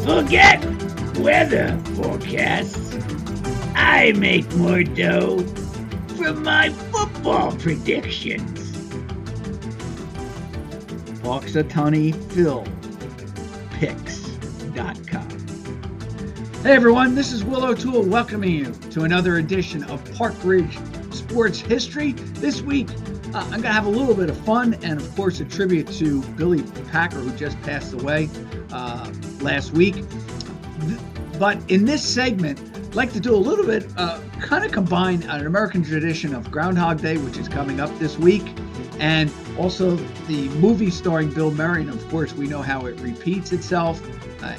Forget weather forecasts. I make more dough from my football predictions. Punxsutawney Phil Picks.com. Hey everyone, this is Will O'Toole welcoming you to another edition of Park Ridge Sports History. This week, I'm going to have a little bit of fun and, of course, a tribute to Billy Packer, who just passed away last week. But in this segment, I'd like to do a little bit, kind of combine an American tradition of Groundhog Day, which is coming up this week, and also the movie starring Bill Murray. And, of course, we know how it repeats itself,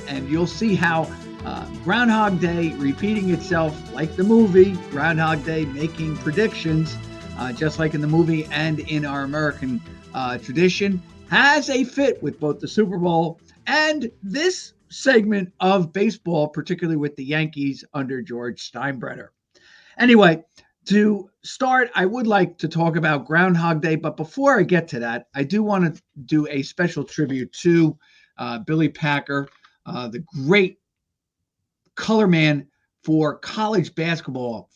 and you'll see how Groundhog Day repeating itself like the movie, Groundhog Day making predictions, just like in the movie and in our American tradition, has a fit with both the Super Bowl and this segment of baseball, particularly with the Yankees under George Steinbrenner. Anyway, to start, I would like to talk about Groundhog Day, but before I get to that, I do want to do a special tribute to Billy Packer, the great color man for college basketball.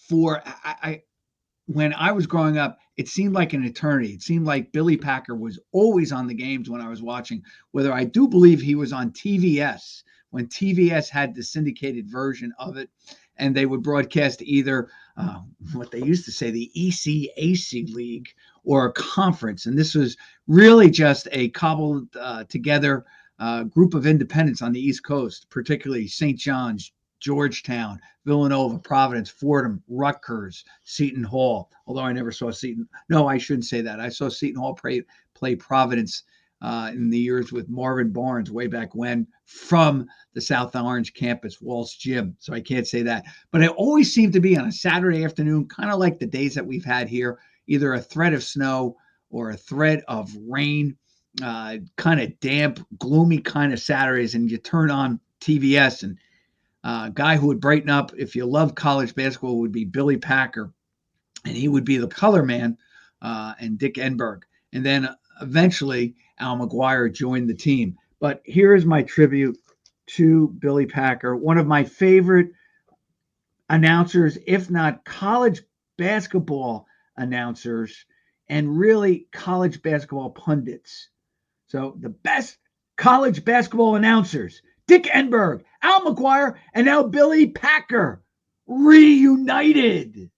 When I was growing up, it seemed like an eternity. It seemed like Billy Packer was always on the games when I was watching, whether I do believe he was on TVS when TVS had the syndicated version of it, and they would broadcast either what they used to say, the ECAC League, or a conference. And this was really just a cobbled together group of independents on the East Coast, particularly St. John's, Georgetown, Villanova, Providence, Fordham, Rutgers, Seton Hall. Although I never saw Seton. No, I shouldn't say that. I saw Seton Hall play Providence in the years with Marvin Barnes way back when from the South Orange campus, Walsh Gym. So I can't say that. But it always seemed to be on a Saturday afternoon, kind of like the days that we've had here, either a threat of snow or a threat of rain, kind of damp, gloomy kind of Saturdays. And you turn on TVS, and guy who would brighten up if you love college basketball would be Billy Packer, and he would be the color man, and Dick Enberg. And then eventually Al McGuire joined the team. But here is my tribute to Billy Packer, one of my favorite announcers, if not college basketball announcers, and really college basketball pundits. So the best college basketball announcers: Dick Enberg, Al McGuire, and now Billy Packer, reunited.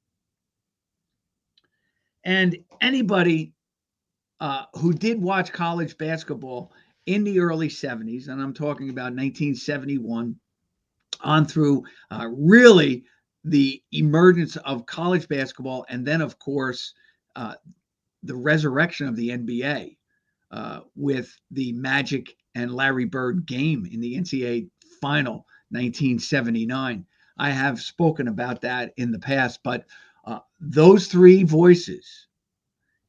And anybody who did watch college basketball in the early 70s, and I'm talking about 1971 on through really the emergence of college basketball, and then, of course, the resurrection of the NBA with the Magic and Larry Bird game in the NCAA Final 1979. I have spoken about that in the past, but those three voices,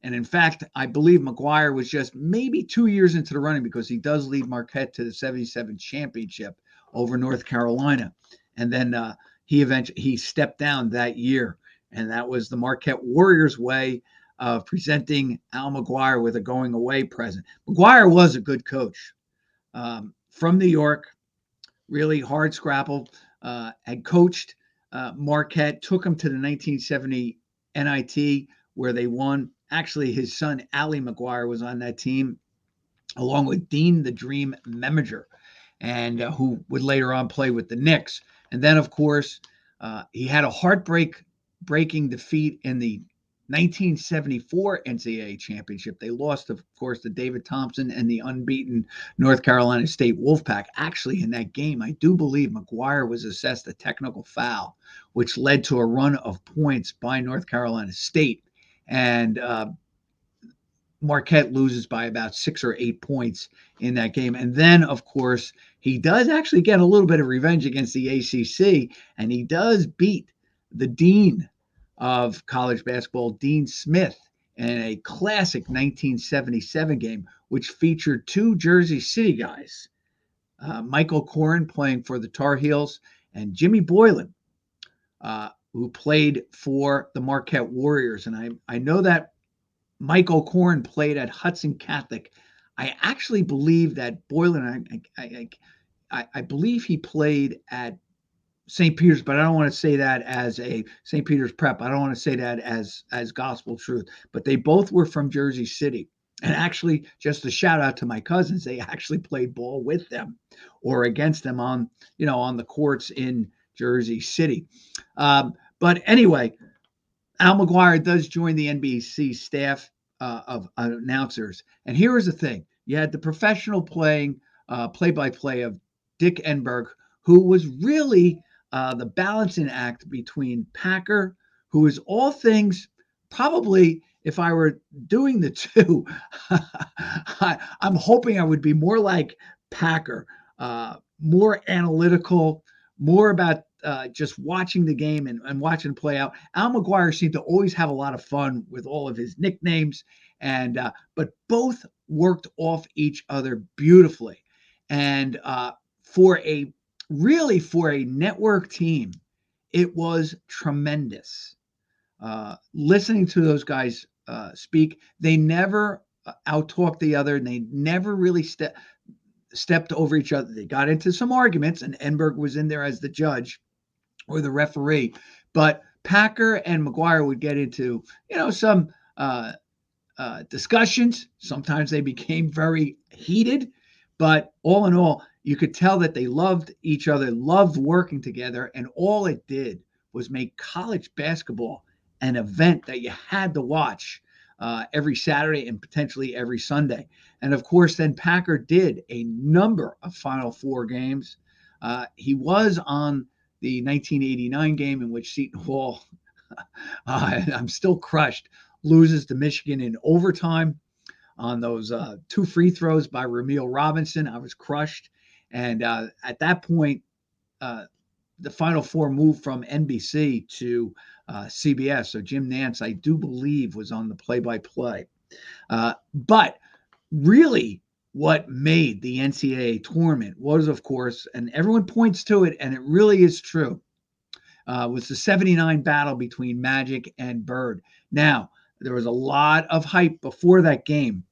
and in fact, I believe McGuire was just maybe 2 years into the running because he does lead Marquette to the 77 championship over North Carolina. And then he stepped down that year, and that was the Marquette Warriors way of presenting Al McGuire with a going away present. McGuire was a good coach. From New York, really hard scrapple, had coached Marquette, took him to the 1970 NIT where they won. Actually, his son, Ali McGuire, was on that team, along with Dean the Dream Meminger, and who would later on play with the Knicks. And then, of course, he had a heartbreaking defeat in the 1974 NCAA championship. They lost, of course, to David Thompson and the unbeaten North Carolina State Wolfpack. Actually, in that game, I do believe McGuire was assessed a technical foul, which led to a run of points by North Carolina State. And Marquette loses by about 6 or 8 points in that game. And then, of course, he does actually get a little bit of revenge against the ACC, and he does beat the dean of college basketball, Dean Smith, in a classic 1977 game, which featured two Jersey City guys, Michael Corrin playing for the Tar Heels, and Jimmy Boylan, who played for the Marquette Warriors. And I know that Michael Corrin played at Hudson Catholic. I actually believe that Boylan, I believe he played at St. Peter's, but I don't want to say that as a St. Peter's Prep. I don't want to say that as gospel truth. But they both were from Jersey City. And actually, just a shout out to my cousins, they actually played ball with them or against them on, on the courts in Jersey City. But anyway, Al McGuire does join the NBC staff of announcers. And here is the thing: you had the professional playing play-by-play of Dick Enberg, who was really the balancing act between Packer, who is all things probably. If I were doing the two, I'm hoping I would be more like Packer, more analytical, more about just watching the game and watching it play out. Al McGuire seemed to always have a lot of fun with all of his nicknames, and but both worked off each other beautifully. And for a network team, it was tremendous. Listening to those guys speak, they never out-talked the other, and they never really stepped over each other. They got into some arguments, and Enberg was in there as the judge or the referee. But Packer and McGuire would get into, some discussions. Sometimes they became very heated, but all in all, you could tell that they loved each other, loved working together, and all it did was make college basketball an event that you had to watch every Saturday and potentially every Sunday. And of course, then Packer did a number of Final Four games. He was on the 1989 game in which Seton Hall, I'm still crushed, loses to Michigan in overtime on those two free throws by Ramil Robinson. I was crushed. And at that point, the Final Four moved from NBC to CBS. So Jim Nantz, I do believe, was on the play-by-play. But really, what made the NCAA tournament was, of course, and everyone points to it, and it really is true, was the 79 battle between Magic and Bird. Now, there was a lot of hype before that game.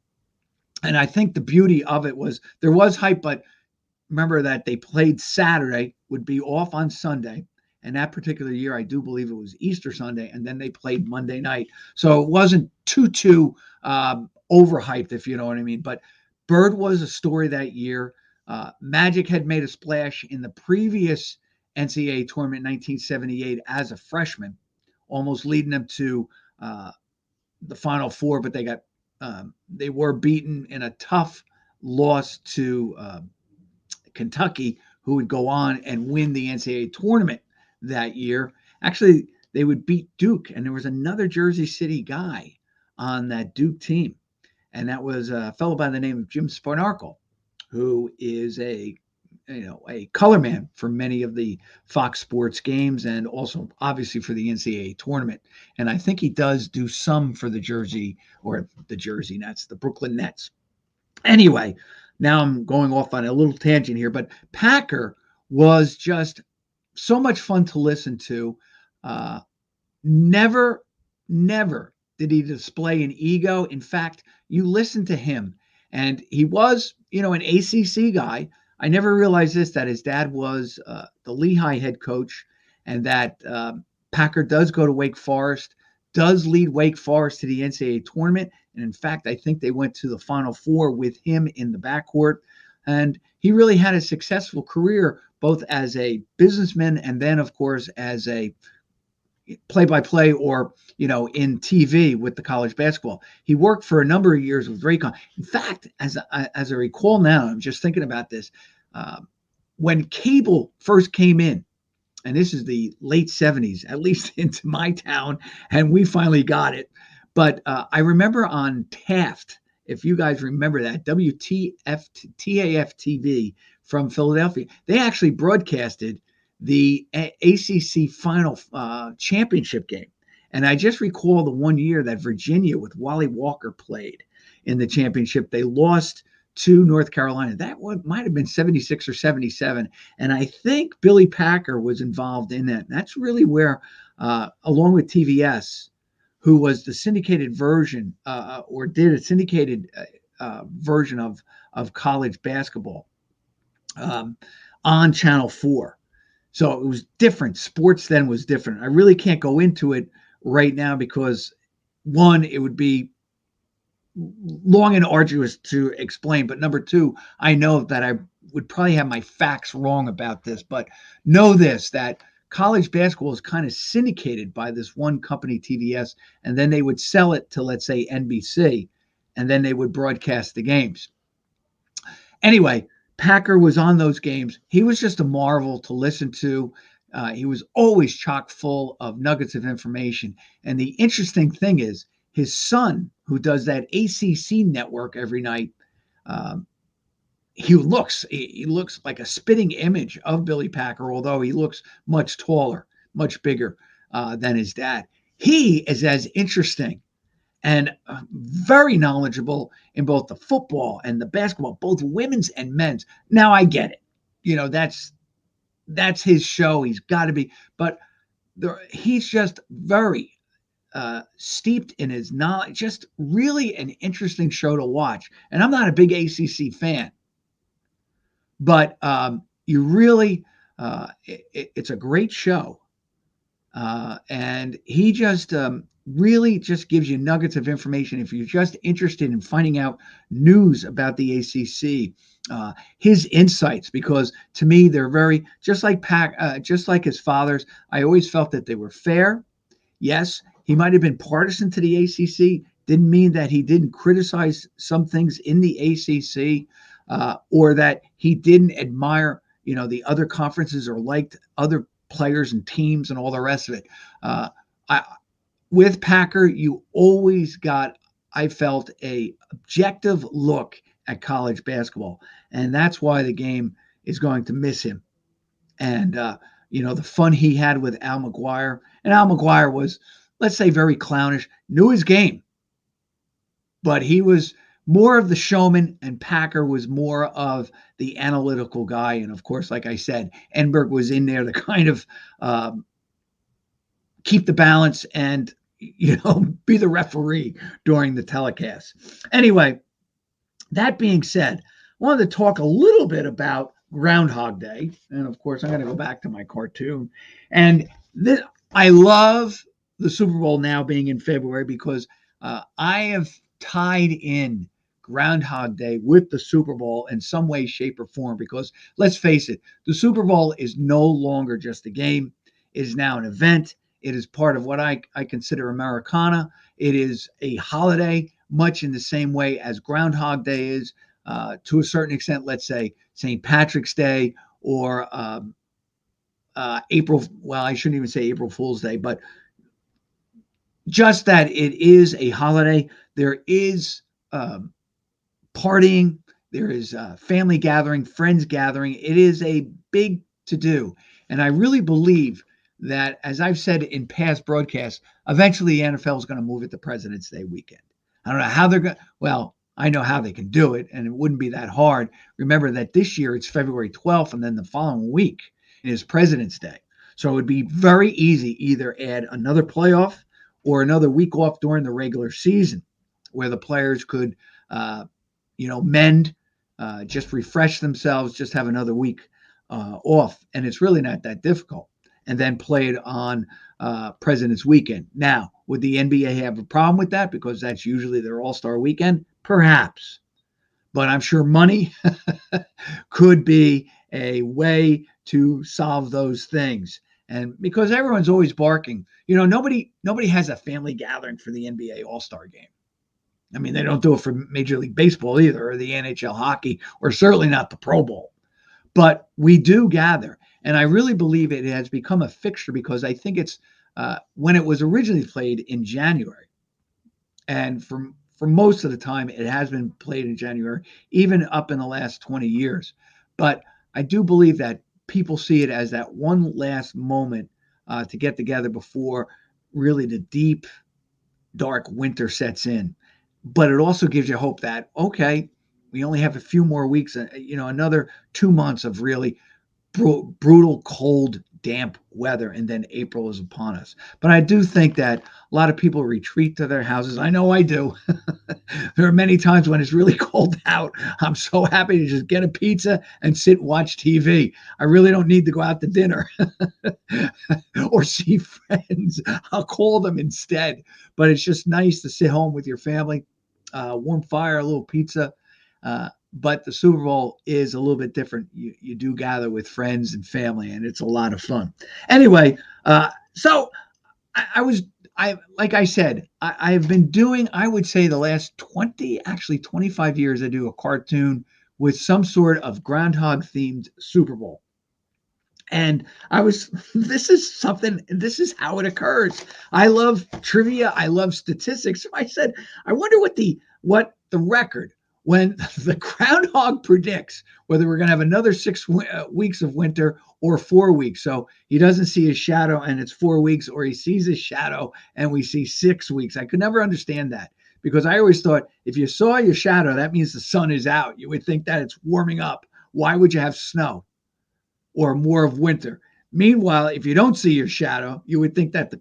And I think the beauty of it was there was hype, but remember that they played Saturday, would be off on Sunday. And that particular year, I do believe it was Easter Sunday, and then they played Monday night. So it wasn't too overhyped, if you know what I mean. But Bird was a story that year. Magic had made a splash in the previous NCAA tournament in 1978 as a freshman, almost leading them to the Final Four, but they were beaten in a tough loss to Kentucky, who would go on and win the NCAA tournament that year. Actually, they would beat Duke, and there was another Jersey City guy on that Duke team, and that was a fellow by the name of Jim Sparnarkel, who is a color man for many of the Fox Sports games and also obviously for the NCAA tournament. And I think he does do some for the Jersey Nets, the Brooklyn Nets. Anyway, now I'm going off on a little tangent here, but Packer was just so much fun to listen to. Never did he display an ego. In fact, you listen to him, and he was, an ACC guy. I never realized that his dad was the Lehigh head coach, and that Packer does go to Wake Forest, does lead Wake Forest to the NCAA tournament. And in fact, I think they went to the Final Four with him in the backcourt. And he really had a successful career, both as a businessman and then, of course, as a play-by-play or, in TV with the college basketball. He worked for a number of years with Raycon. In fact, as I recall now, I'm just thinking about this, when cable first came in, and this is the late 70s, at least into my town, and we finally got it. But I remember on Taft, if you guys remember that, WTAF-TV from Philadelphia, they actually broadcasted the ACC final championship game. And I just recall the one year that Virginia with Wally Walker played in the championship. They lost to North Carolina. That one might have been 76 or 77. And I think Billy Packer was involved in that. And that's really where, along with TVS, who was the syndicated version or did a syndicated version of college basketball. um, on Channel 4. So it was different. Sports then was different. I really can't go into it right now because, one, it would be long and arduous to explain. But number two, I know that I would probably have my facts wrong about this, but know this, that college basketball is kind of syndicated by this one company, TVS, and then they would sell it to, let's say, NBC, and then they would broadcast the games. Anyway, Packer was on those games. He was just a marvel to listen to. He was always chock full of nuggets of information. And the interesting thing is, his son, who does that ACC network every night, um, he looks like a spitting image of Billy Packer, although he looks much taller, much bigger than his dad. He is as interesting and very knowledgeable in both the football and the basketball, both women's and men's. Now I get it. That's his show. He's got to be, but he's just very steeped in his knowledge. Just really an interesting show to watch. And I'm not a big ACC fan, but you really, it's a great show. And he just really just gives you nuggets of information if you're just interested in finding out news about the ACC. His insights, because to me they're very just like his father's. I always felt that they were fair. Yes, he might have been partisan to the ACC. Didn't mean that he didn't criticize some things in the ACC, or that he didn't admire, the other conferences or liked other players and teams and all the rest of it. Uh, I, with Packer, you always got, I felt, a objective look at college basketball, and that's why the game is going to miss him. And the fun he had with Al McGuire, and Al McGuire was, let's say, very clownish, knew his game, but he was more of the showman, and Packer was more of the analytical guy. And of course, like I said, Enberg was in there to kind of keep the balance and be the referee during the telecast. Anyway, that being said, I wanted to talk a little bit about Groundhog Day, and of course, I'm going to go back to my cartoon. And I love the Super Bowl now being in February because I have tied in Groundhog Day with the Super Bowl in some way, shape, or form. Because let's face it, the Super Bowl is no longer just a game; it is now an event. It is part of what I consider Americana. It is a holiday, much in the same way as Groundhog Day is, to a certain extent. Let's say St. Patrick's Day or April. Well, I shouldn't even say April Fool's Day, but just that it is a holiday. There is partying. There is family gathering, friends gathering. It is a big to do. And I really believe that, as I've said in past broadcasts, eventually the NFL is going to move it to President's Day weekend. I don't know how they're going to, well, I know how they can do it, and it wouldn't be that hard. Remember that this year it's February 12th, and then the following week is President's Day. So it would be very easy, either add another playoff or another week off during the regular season where the players could, mend, just refresh themselves, just have another week off. And it's really not that difficult. And then play it on President's Weekend. Now, would the NBA have a problem with that because that's usually their All-Star weekend? Perhaps. But I'm sure money could be a way to solve those things. And because everyone's always barking, nobody has a family gathering for the NBA All-Star game. I mean, they don't do it for Major League Baseball either, or the NHL hockey, or certainly not the Pro Bowl. But we do gather. And I really believe it has become a fixture because I think it's when it was originally played in January. And for most of the time, it has been played in January, even up in the last 20 years. But I do believe that people see it as that one last moment to get together before really the deep, dark winter sets in. But it also gives you hope that, okay, we only have a few more weeks, another 2 months of really brutal, cold damp weather, and then April is upon us. But I do think that a lot of people retreat to their houses. I know I do. There are many times when it's really cold out. I'm so happy to just get a pizza and sit and watch TV. I really don't need to go out to dinner or see friends. I'll call them instead. But it's just nice to sit home with your family, warm fire, a little pizza. But the Super Bowl is a little bit different. You do gather with friends and family, and it's a lot of fun. Anyway, so I like I said, I've been doing, I would say the last 20, actually 25 years, I do a cartoon with some sort of groundhog themed Super Bowl. And this is how it occurs. I love trivia. I love statistics. So I said, I wonder what the record, when the groundhog predicts whether we're going to have another 6 weeks of winter or 4 weeks. So he doesn't see his shadow and it's 4 weeks, or he sees his shadow and we see 6 weeks. I could never understand that, because I always thought if you saw your shadow, that means the sun is out. You would think that it's warming up. Why would you have snow or more of winter? Meanwhile, if you don't see your shadow, you would think that the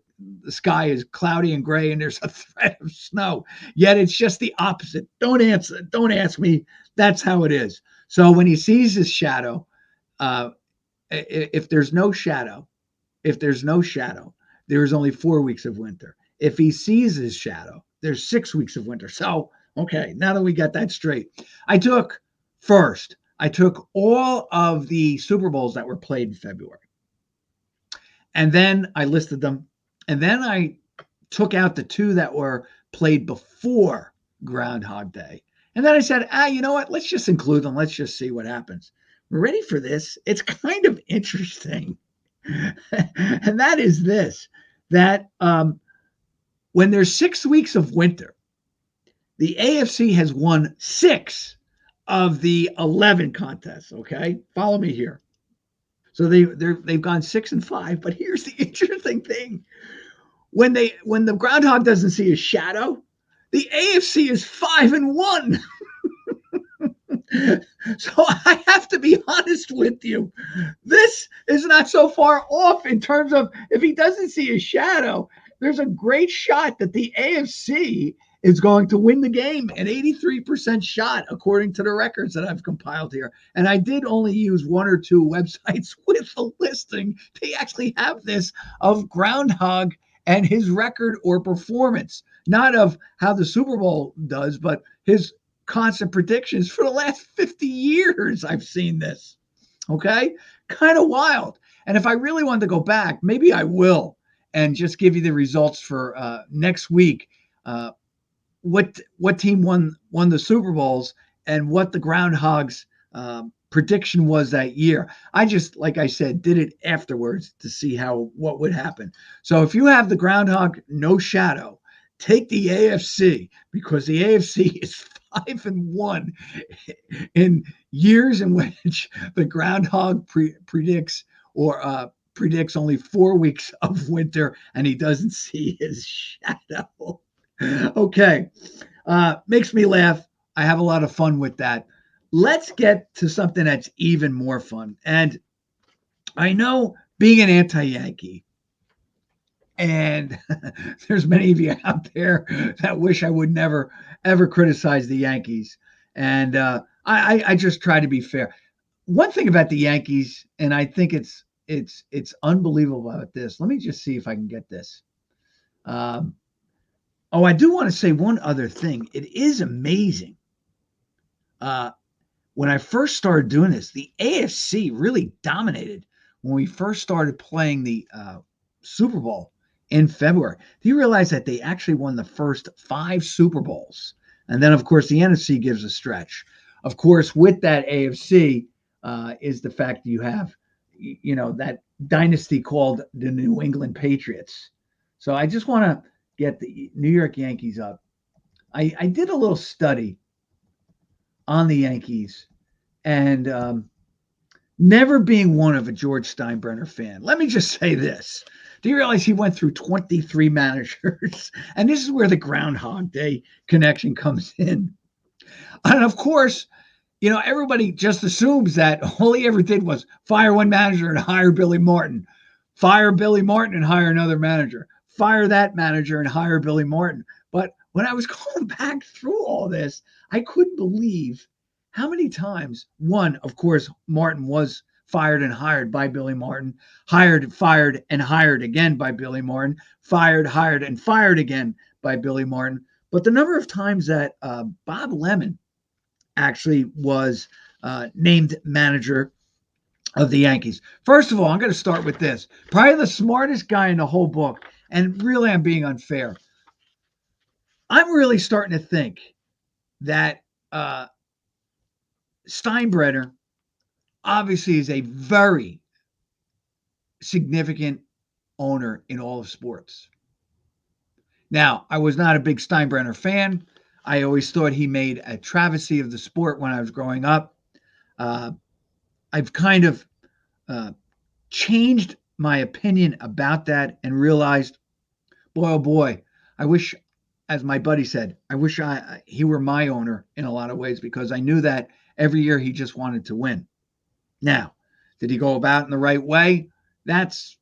sky is cloudy and gray and there's a threat of snow. Yet it's just the opposite. Don't ask me. That's how it is. So when he sees his shadow, if there's no shadow, there is only 4 weeks of winter. If he sees his shadow, there's 6 weeks of winter. So, okay, now that we got that straight, I took all of the Super Bowls that were played in February. And then I listed them. And then I took out the two that were played before Groundhog Day. And then I said, you know what? Let's just include them. Let's just see what happens. We're ready for this. It's kind of interesting. And that is this, that when there's 6 weeks of winter, the AFC has won 6 of the 11 contests. Okay, follow me here. So they've gone 6-5. But here's the interesting thing: when the groundhog doesn't see his shadow, the AFC is 5-1. So I have to be honest with you. This is not so far off in terms of, if he doesn't see his shadow, there's a great shot that the AFC is going to win the game, an 83% shot, according to the records that I've compiled here. And I did only use 1 or 2 websites with a listing. They actually have this of Groundhog and his record or performance, not of how the Super Bowl does, but his constant predictions for the last 50 years. I've seen this. Okay, kind of wild. And if I really wanted to go back, maybe I will, and just give you the results for next week. What team won the Super Bowls and what the Groundhogs prediction was that year. I just, like I said, did it afterwards to see what would happen. So if you have the Groundhog, no shadow, take the AFC, because the AFC is 5-1 in years in which the Groundhog predicts only 4 weeks of winter and he doesn't see his shadow. Okay. Makes me laugh. I have a lot of fun with that. Let's get to something that's even more fun. And I know, being an anti-Yankee, and there's many of you out there that wish I would never, ever criticize the Yankees. And I just try to be fair. One thing about the Yankees, and I think it's unbelievable about this. Let me just see if I can get this. I do want to say one other thing. It is amazing. When I first started doing this, the AFC really dominated when we first started playing the Super Bowl in February. Do you realize that they actually won the first 5 Super Bowls? And then, of course, the NFC gives a stretch. Of course, with that AFC is the fact that you have, that dynasty called the New England Patriots. So I just want to get the New York Yankees up. I did a little study on the Yankees, and never being one of a George Steinbrenner fan, let me just say this. Do you realize he went through 23 managers? And this is where the Groundhog Day connection comes in. And of course, everybody just assumes that all he ever did was fire one manager and hire Billy Martin. Fire Billy Martin and hire another manager. Fire that manager and hire Billy Martin. But when I was going back through all this, I couldn't believe how many times, one, of course, Martin was fired and hired by Billy Martin, hired, fired, and hired again by Billy Martin, fired, hired, and fired again by Billy Martin. But the number of times that Bob Lemon actually was named manager of the Yankees. First of all, I'm going to start with this. Probably the smartest guy in the whole book, and really I'm being unfair. I'm really starting to think that Steinbrenner obviously is a very significant owner in all of sports. Now, I was not a big Steinbrenner fan. I always thought he made a travesty of the sport when I was growing up. I've kind of changed my opinion about that and realized, boy, oh boy, I wish, as my buddy said, I wish he were my owner in a lot of ways, because I knew that every year he just wanted to win. Now, did he go about in the right way? That's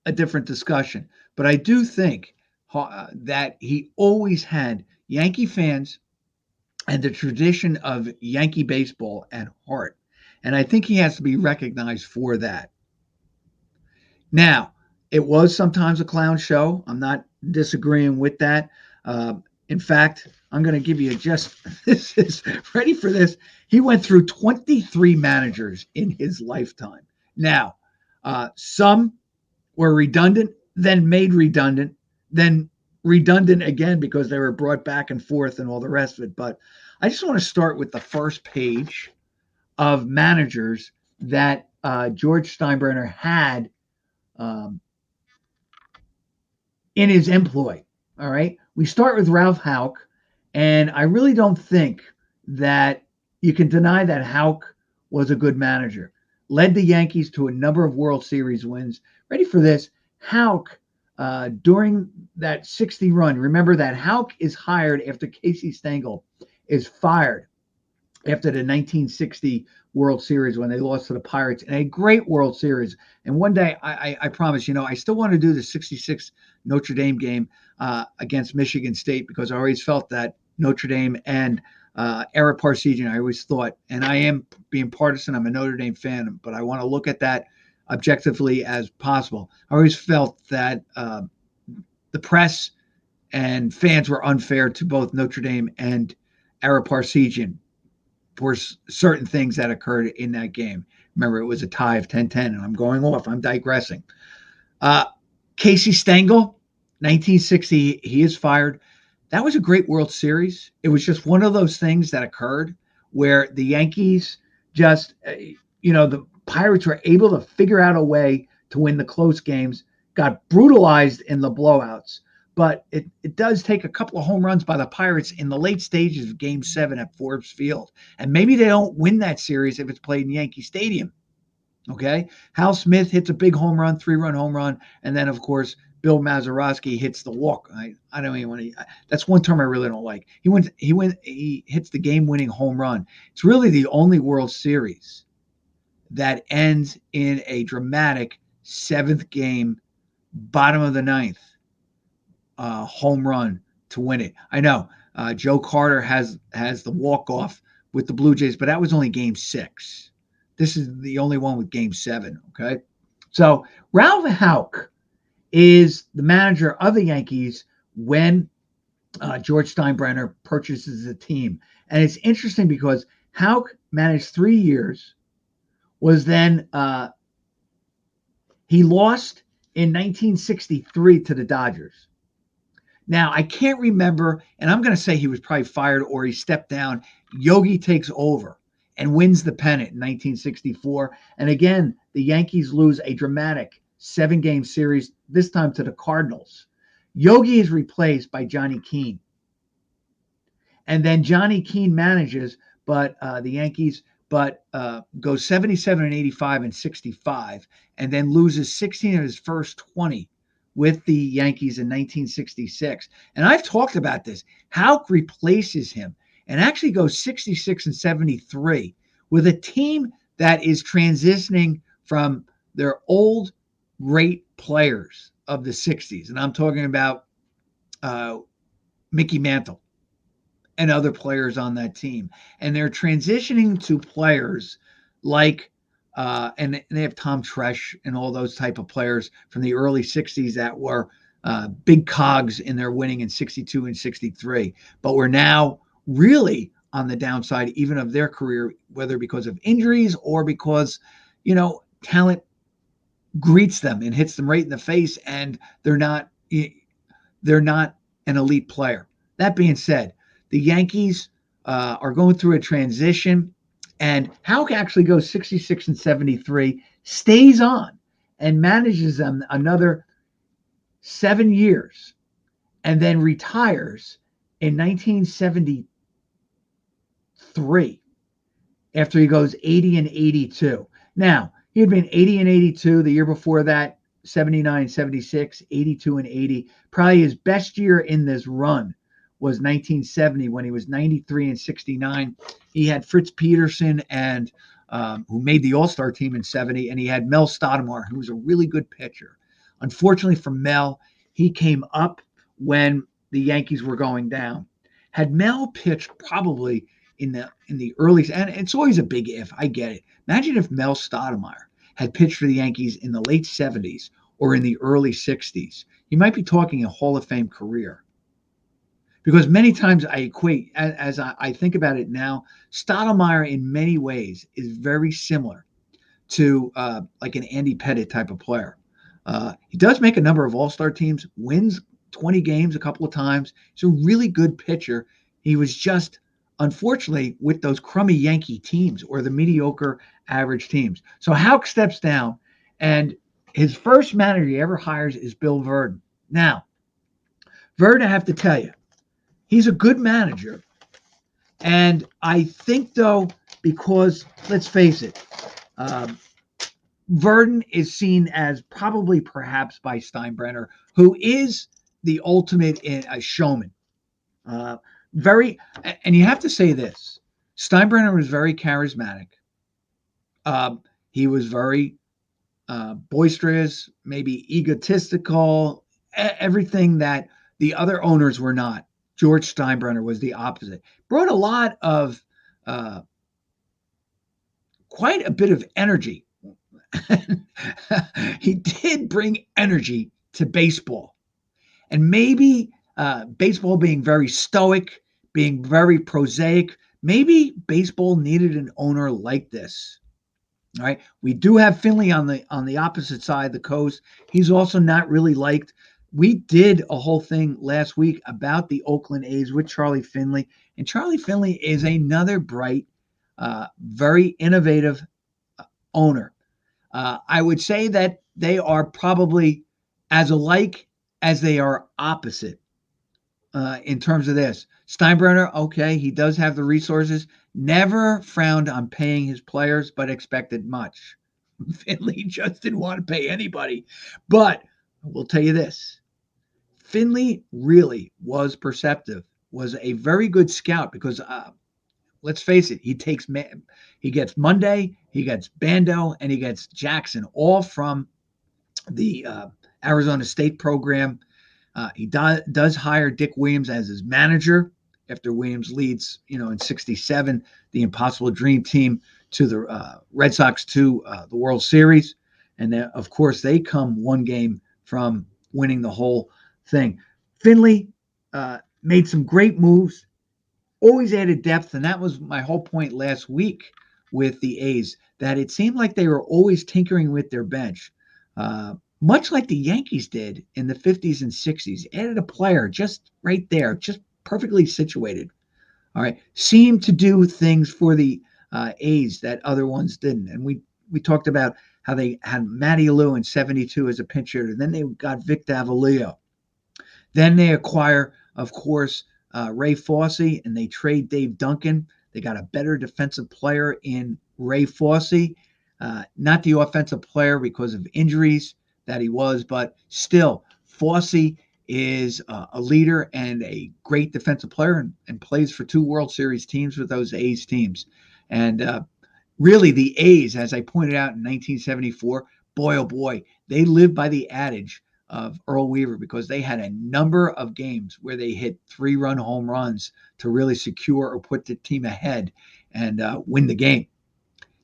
a different discussion. But I do think that he always had Yankee fans and the tradition of Yankee baseball at heart. And I think he has to be recognized for that. Now, it was sometimes a clown show. I'm not disagreeing with that. In fact, I'm going to give you just, this is, ready for this. He went through 23 managers in his lifetime. Now, some were redundant, then made redundant, then redundant again because they were brought back and forth and all the rest of it. But I just want to start with the first page of managers that George Steinbrenner had in his employ. All right. We start with Ralph Houck, and I really don't think that you can deny that Houck was a good manager. Led the Yankees to a number of World Series wins. Ready for this? Houck, during that 60 run, remember that Houck is hired after Casey Stengel is fired after the 1960 World Series when they lost to the Pirates, in a great World Series. And one day, I promise, I still want to do the 66 Notre Dame game against Michigan State, because I always felt that Notre Dame and Eric Parsegian, I always thought, and I am being partisan, I'm a Notre Dame fan, but I want to look at that objectively as possible. I always felt that the press and fans were unfair to both Notre Dame and Eric Parsegian for certain things that occurred in that game. Remember, it was a tie of 10-10, and I'm going off. I'm digressing. Casey Stengel, 1960, he is fired. That was a great World Series. It was just one of those things that occurred where the Yankees just, the Pirates were able to figure out a way to win the close games, got brutalized in the blowouts. But it does take a couple of home runs by the Pirates in the late stages of Game 7 at Forbes Field. And maybe they don't win that series if it's played in Yankee Stadium. Okay? Hal Smith hits a big home run, 3-run home run. And then, of course, Bill Mazeroski hits the walk. I don't even want to. That's one term I really don't like. He hits the game-winning home run. It's really the only World Series that ends in a dramatic 7th game, bottom of the 9th. Home run to win it. I know Joe Carter has the walk-off with the Blue Jays, but that was only Game 6. This is the only one with Game 7, okay? So Ralph Houck is the manager of the Yankees when George Steinbrenner purchases the team. And it's interesting because Houck managed 3 years, was then he lost in 1963 to the Dodgers. Now, I can't remember, and I'm going to say he was probably fired or he stepped down. Yogi takes over and wins the pennant in 1964. And again, the Yankees lose a dramatic 7-game series, this time to the Cardinals. Yogi is replaced by Johnny Keane. And then Johnny Keane manages, but the Yankees go 77 and 85 and 65, and then loses 16 of his first 20 with the Yankees in 1966. And I've talked about this. Houck replaces him and actually goes 66 and 73 with a team that is transitioning from their old great players of the 60s, and I'm talking about Mickey Mantle and other players on that team. And they're transitioning to players like, and they have Tom Tresh and all those type of players from the early 60s that were big cogs in their winning in 62 and 63. But we're now really on the downside, even of their career, whether because of injuries or because, talent greets them and hits them right in the face, and they're not an elite player. That being said, the Yankees are going through a transition, and Houck actually goes 66 and 73, stays on, and manages them another 7 years, and then retires in 1973 after he goes 80 and 82. Now, he had been 80 and 82 the year before that, 79, 76, 82 and 80. Probably his best year in this run was 1970 when he was 93 and 69. He had Fritz Peterson and who made the All-Star team in 70, and he had Mel Stottlemyre, who was a really good pitcher. Unfortunately for Mel, he came up when the Yankees were going down. Had Mel pitched probably in the early, and it's always a big if, I get it. Imagine if Mel Stottlemyre had pitched for the Yankees in the late 70s or in the early 60s. He might be talking a Hall of Fame career. Because many times I equate, as I think about it now, Stottlemyre in many ways is very similar to like an Andy Pettitte type of player. He does make a number of all-star teams, wins 20 games a couple of times. He's a really good pitcher. He was just, unfortunately, with those crummy Yankee teams or the mediocre average teams. So Houck steps down, and his first manager he ever hires is Bill Virdon. Now, Virdon, I have to tell you, he's a good manager. And I think, though, because, let's face it, Virdon is seen as probably perhaps by Steinbrenner, who is the ultimate showman. And you have to say this, Steinbrenner was very charismatic. He was very boisterous, maybe egotistical, everything that the other owners were not. George Steinbrenner was the opposite. Brought a lot of, quite a bit of energy. He did bring energy to baseball. And maybe baseball being very stoic, being very prosaic, maybe baseball needed an owner like this. All right. We do have Finley on the opposite side of the coast. He's also not really liked. We did a whole thing last week about the Oakland A's with Charlie Finley. And Charlie Finley is another bright, very innovative owner. I would say that they are probably as alike as they are opposite in terms of this. Steinbrenner, okay, he does have the resources, never frowned on paying his players, but expected much. Finley just didn't want to pay anybody. But I will tell you this, Finley really was perceptive, was a very good scout because let's face it, he gets Monday, he gets Bando, and he gets Jackson, all from the Arizona State program. He does hire Dick Williams as his manager after Williams leads, in 67, the Impossible Dream Team to the Red Sox to the World Series. And then, of course, they come one game from winning the whole thing. Finley made some great moves, always added depth, and that was my whole point last week with the A's, that it seemed like they were always tinkering with their bench. Much like the Yankees did in the 50s and 60s, added a player just right there, just perfectly situated. All right, seemed to do things for the A's that other ones didn't. And we talked about how they had Matty Lou in 72 as a pinch hitter. Then they got Vic Davalillo. Then they acquire, of course, Ray Fosse, and they trade Dave Duncan. They got a better defensive player in Ray Fosse. Not the offensive player because of injuries that he was, but still, Fosse is a leader and a great defensive player and plays for 2 World Series teams with those A's teams. And really, the A's, as I pointed out in 1974, boy, oh boy, they lived by the adage of Earl Weaver because they had a number of games where they hit 3-run home runs to really secure or put the team ahead and win the game.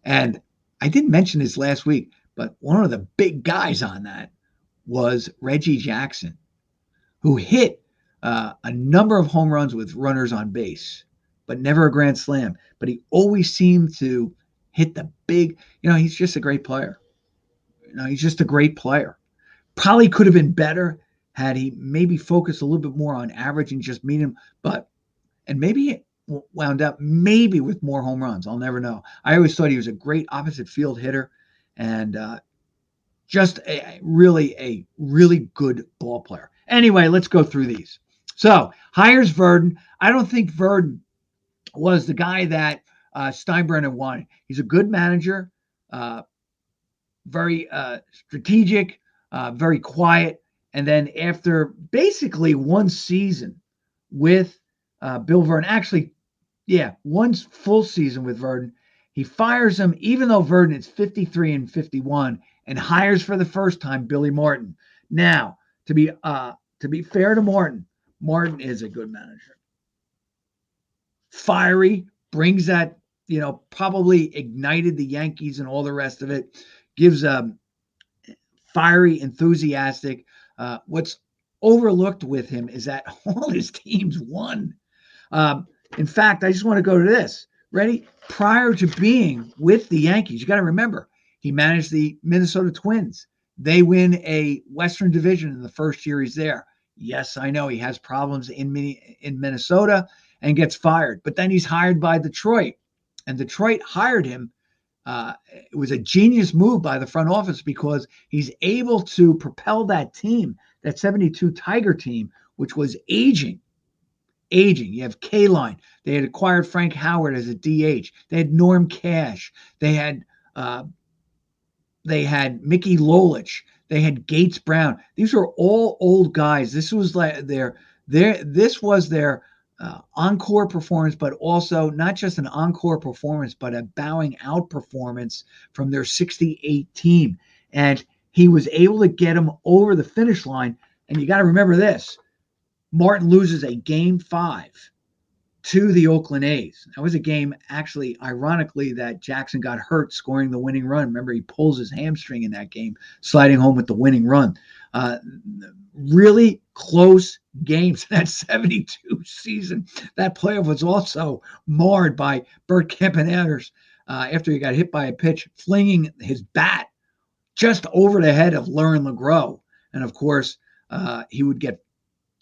And I didn't mention this last week, but one of the big guys on that was Reggie Jackson, who hit a number of home runs with runners on base, but never a grand slam. But he always seemed to hit the big, he's just a great player. He's just a great player. Probably could have been better had he maybe focused a little bit more on average and just meet him, and maybe it wound up maybe with more home runs. I'll never know. I always thought he was a great opposite field hitter and just a really good ball player. Anyway, let's go through these. So hires Verdon. I don't think Verdon was the guy that Steinbrenner wanted. He's a good manager, very strategic, very quiet. And then after basically one season with Bill Verdon, actually, one full season with Verdon, he fires him, even though Verdon is 53-51, and hires for the first time Billy Martin. Now, to be fair to Martin, Martin is a good manager. Fiery, brings that, probably ignited the Yankees and all the rest of it. Gives fiery, enthusiastic. What's overlooked with him is that all his teams won. In fact, I just want to go to this. Ready? Prior to being with the Yankees, you got to remember, he managed the Minnesota Twins. They win a Western Division in the first year he's there. Yes, I know he has problems in Minnesota and gets fired. But then he's hired by Detroit. And Detroit hired him. It was a genius move by the front office because he's able to propel that team, that 72 Tiger team, which was aging. You have K-Line. They had acquired Frank Howard as a DH. They had Norm Cash. They had Mickey Lolich. They had Gates Brown. These were all old guys. This was like their encore performance, but also not just an encore performance, but a bowing out performance from their 68 team. And he was able to get them over the finish line. And you got to remember this. Martin loses a Game 5 to the Oakland A's. That was a game, actually, ironically, that Jackson got hurt scoring the winning run. Remember, he pulls his hamstring in that game, sliding home with the winning run. Really close games. That 72 season, that playoff was also marred by Bert Campaneller's, after he got hit by a pitch, flinging his bat just over the head of Lauren LeGros. And, of course, he would get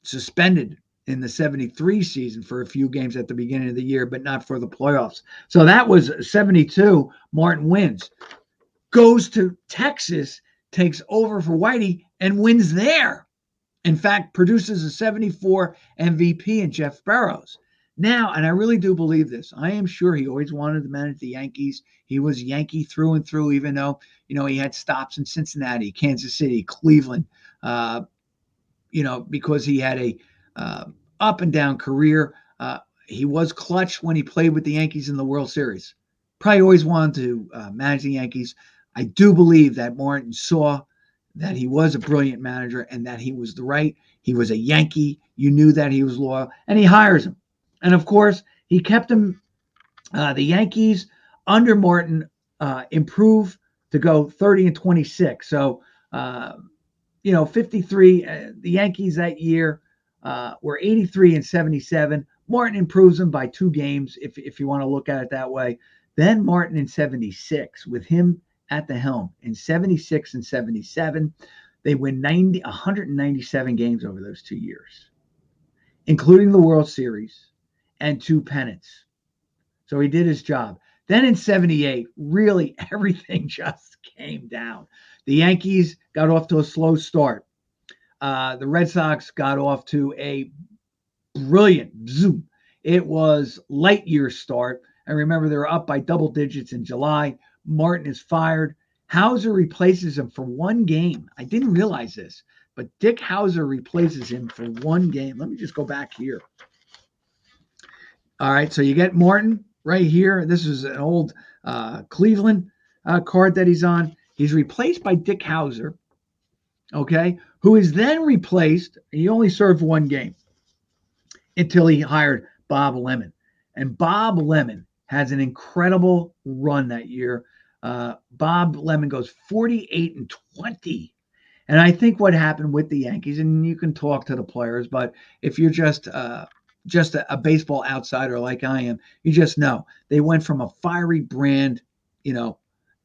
suspended in the 73 season for a few games at the beginning of the year, but not for the playoffs. So that was 72. Martin wins. Goes to Texas, takes over for Whitey, and wins there. In fact, produces a 74 MVP in Jeff Burroughs. Now, and I really do believe this, I am sure he always wanted to manage the Yankees. He was Yankee through and through, even though, he had stops in Cincinnati, Kansas City, Cleveland, because he had a up and down career. He was clutch when he played with the Yankees in the World Series. Probably always wanted to manage the Yankees. I do believe that Martin saw that he was a brilliant manager and that he was he was a Yankee. You knew that he was loyal, and he hires him. And of course, he kept him. The Yankees under Martin improved to go 30-26. So, 53. The Yankees that year were 83-77. Martin improves them by 2 games, if you want to look at it that way. Then Martin in 76, with him at the helm. In 76 and 77, they win 197 games over those 2 years, including the World Series and 2 pennants. So he did his job. Then in 78, really everything just came down. The Yankees got off to a slow start. The Red Sox got off to a brilliant zoom. It was light year start. And remember, they were up by double digits in July. Martin is fired. Hauser replaces him for 1 game. I didn't realize this, but Dick Hauser replaces him for 1 game. Let me just go back here. All right, so you get Martin right here. This is an old Cleveland card that he's on. He's replaced by Dick Howser, okay, who is then replaced. He only served one game until he hired Bob Lemon. And Bob Lemon has an incredible run that year. Bob Lemon goes 48-20. And I think what happened with the Yankees, and you can talk to the players, but if you're just a baseball outsider like I am, you just know they went from a fiery brand,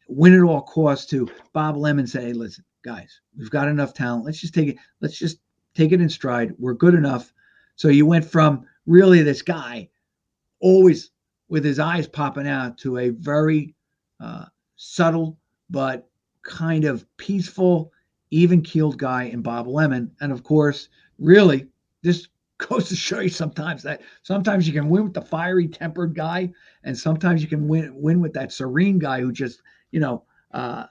win at all costs, to Bob Lemon say, hey, listen, guys, we've got enough talent. Let's just take it in stride. We're good enough. So you went from really this guy always with his eyes popping out to a very subtle but kind of peaceful, even-keeled guy in Bob Lemon. And of course, really, this goes to show you sometimes you can win with the fiery tempered guy, and sometimes you can win with that serene guy who just,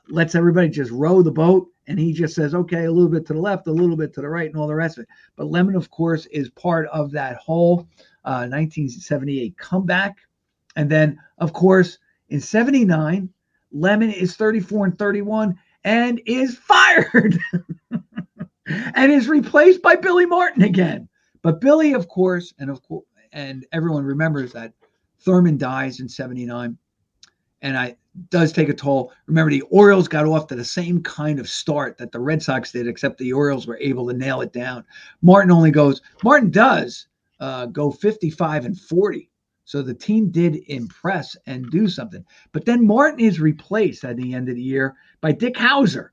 lets everybody just row the boat, and he just says, okay, a little bit to the left, a little bit to the right, and all the rest of it. But Lemon, of course, is part of that whole 1978 comeback. And then, of course, in 79, Lemon is 34-31 and is fired and is replaced by Billy Martin again. But Billy, of course, and everyone remembers that Thurman dies in 79, and it does take a toll. Remember, the Orioles got off to the same kind of start that the Red Sox did, except the Orioles were able to nail it down. Martin does go 55-40. So the team did impress and do something. But then Martin is replaced at the end of the year by Dick Howser.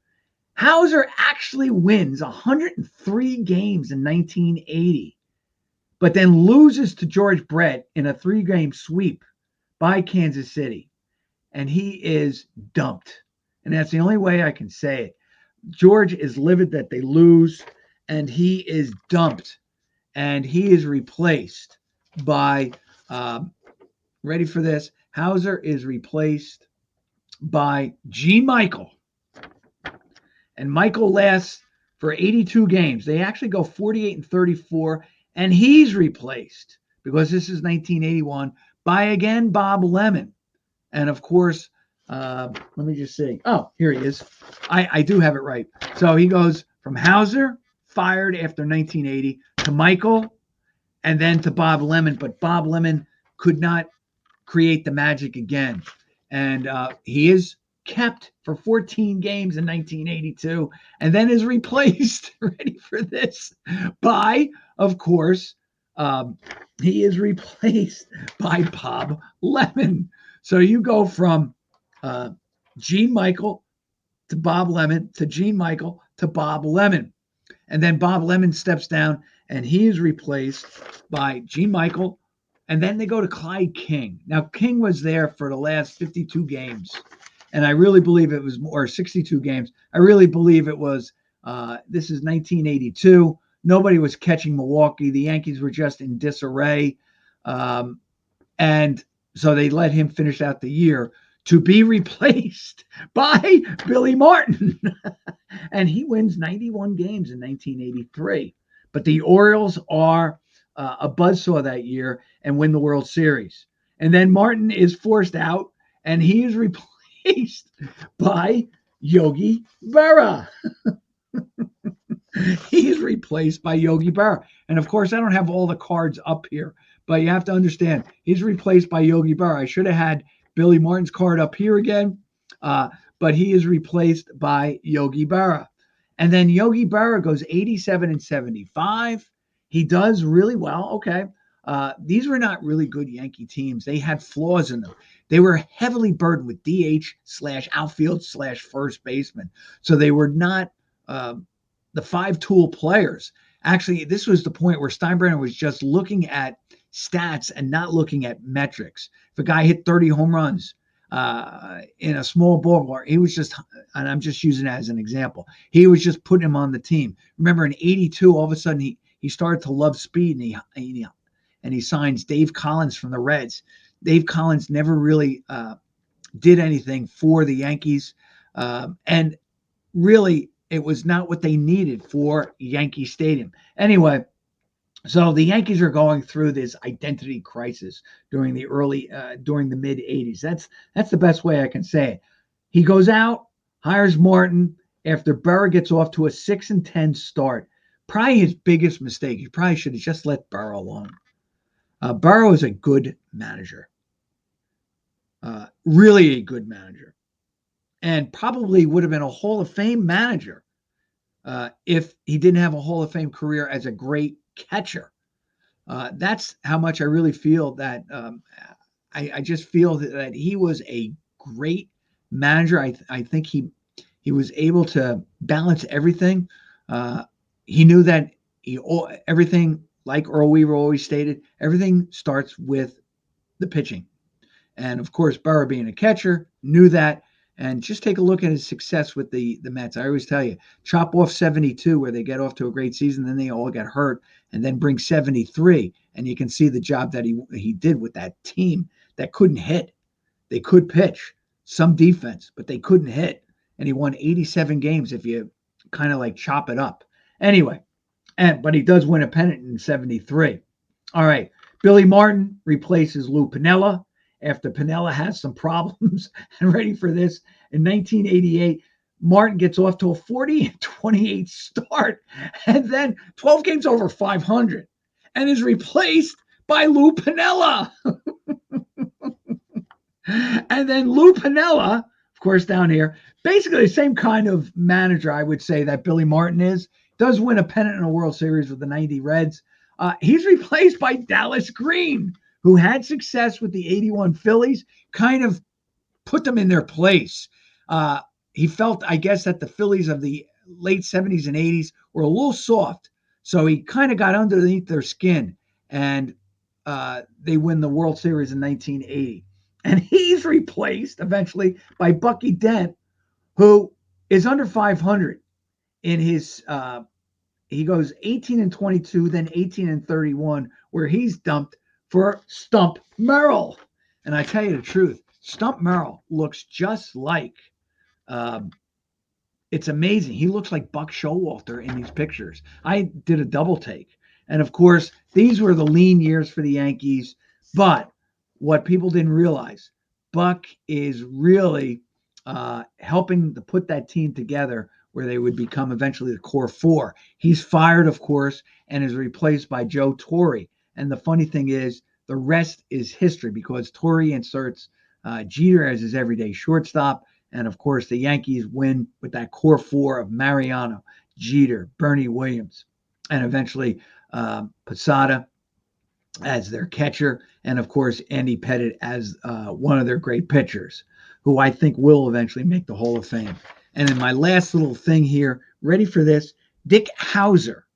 Howser actually wins 103 games in 1980, but then loses to George Brett in a 3-game sweep by Kansas City. And he is dumped. And that's the only way I can say it. George is livid that they lose, and he is dumped. And he is replaced by, ready for this, Howser is replaced by Gene Michael. And Michael lasts for 82 games. They actually go 48-34, and he's replaced, because this is 1981, by, again, Bob Lemon. And of course, let me just see. Oh, here he is. I do have it right. So he goes from Howser, fired after 1980, to Michael, and then to Bob Lemon. But Bob Lemon could not create the magic again. And he is kept for 14 games in 1982, and then is replaced, ready for this, by, of course, he is replaced by Bob Lemon. So you go from Gene Michael to Bob Lemon to Gene Michael to Bob Lemon. And then Bob Lemon steps down, and he is replaced by Gene Michael. And then they go to Clyde King. Now, King was there for the last 52 games. And I really believe it was more, 62 games. I really believe it was, this is 1982. Nobody was catching Milwaukee. The Yankees were just in disarray. And so they let him finish out the year to be replaced by Billy Martin. And he wins 91 games in 1983. But the Orioles are a buzzsaw that year and win the World Series. And then Martin is forced out, and he is replaced by Yogi Berra. He's replaced by Yogi Berra. And of course, I don't have all the cards up here, but you have to understand, he's replaced by Yogi Berra. I should have had Billy Martin's card up here again, but he is replaced by Yogi Berra. And then Yogi Berra goes 87-75. He does really well. Okay. These were not really good Yankee teams. They had flaws in them. They were heavily burdened with DH/outfield/first baseman. So they were not the five-tool players. Actually, this was the point where Steinbrenner was just looking at stats and not looking at metrics. If a guy hit 30 home runs in a small ballpark, he was just, and I'm just using that as an example, he was just putting him on the team. Remember, in 82, all of a sudden he started to love speed, and he signs Dave Collins from the Reds. Dave Collins never really did anything for the Yankees, and really it was not what they needed for Yankee Stadium. Anyway, so the Yankees are going through this identity crisis during the mid 80s. That's the best way I can say it. He goes out hires Martin after Burrow gets off to a 6-10 start. Probably his biggest mistake. He probably should have just let Burrow alone. Burrow is a good manager, really a good manager, and probably would have been a Hall of Fame manager if he didn't have a Hall of Fame career as a great catcher. That's how much I really feel that I just feel that he was a great manager. I think he was able to balance everything. He knew that everything, like Earl Weaver always stated, everything starts with the pitching. And of course, Burrow being a catcher knew that. And just take a look at his success with the Mets. I always tell you, chop off 72 where they get off to a great season, then they all get hurt, and then bring 73. And you can see the job that he did with that team that couldn't hit. They could pitch, some defense, but they couldn't hit. And he won 87 games if you kind of like chop it up. Anyway, but he does win a pennant in 73. All right, Billy Martin replaces Lou Piniella after Piniella has some problems. And ready for this, in 1988, Martin gets off to a 40-28 start and then 12 games over 500 and is replaced by Lou Piniella. And then Lou Piniella, of course, down here, basically the same kind of manager, I would say, that Billy Martin is. Does win a pennant in a World Series with the 90 Reds. He's replaced by Dallas Green, who had success with the 81 Phillies, kind of put them in their place. He felt, I guess, that the Phillies of the late 70s and 80s were a little soft. So he kind of got underneath their skin, and they win the World Series in 1980. And he's replaced eventually by Bucky Dent, who is under 500 in his he goes 18-22, then 18-31, where he's dumped for Stump Merrill. And I tell you the truth, Stump Merrill looks just like, it's amazing. He looks like Buck Showalter in these pictures. I did a double take. And of course, these were the lean years for the Yankees. But what people didn't realize, Buck is really helping to put that team together where they would become eventually the core four. He's fired, of course, and is replaced by Joe Torre. And the funny thing is, the rest is history because Torre inserts Jeter as his everyday shortstop. And of course, the Yankees win with that core four of Mariano, Jeter, Bernie Williams, and eventually Posada as their catcher. And of course, Andy Pettitte as one of their great pitchers, who I think will eventually make the Hall of Fame. And then my last little thing here, ready for this, Dick Hauser,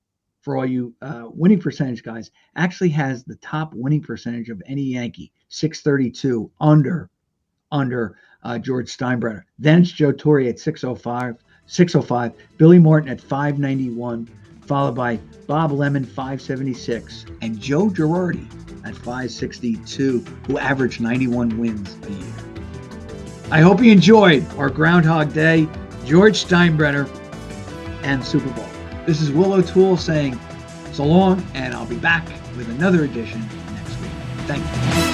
for all you winning percentage guys, actually has the top winning percentage of any Yankee, 632, under George Steinbrenner. Then it's Joe Torre at 605, Billy Martin at 591, followed by Bob Lemon, 576, and Joe Girardi at 562, who averaged 91 wins a year. I hope you enjoyed our Groundhog Day, George Steinbrenner, and Super Bowl. This is Will O'Toole saying so long, and I'll be back with another edition next week. Thank you.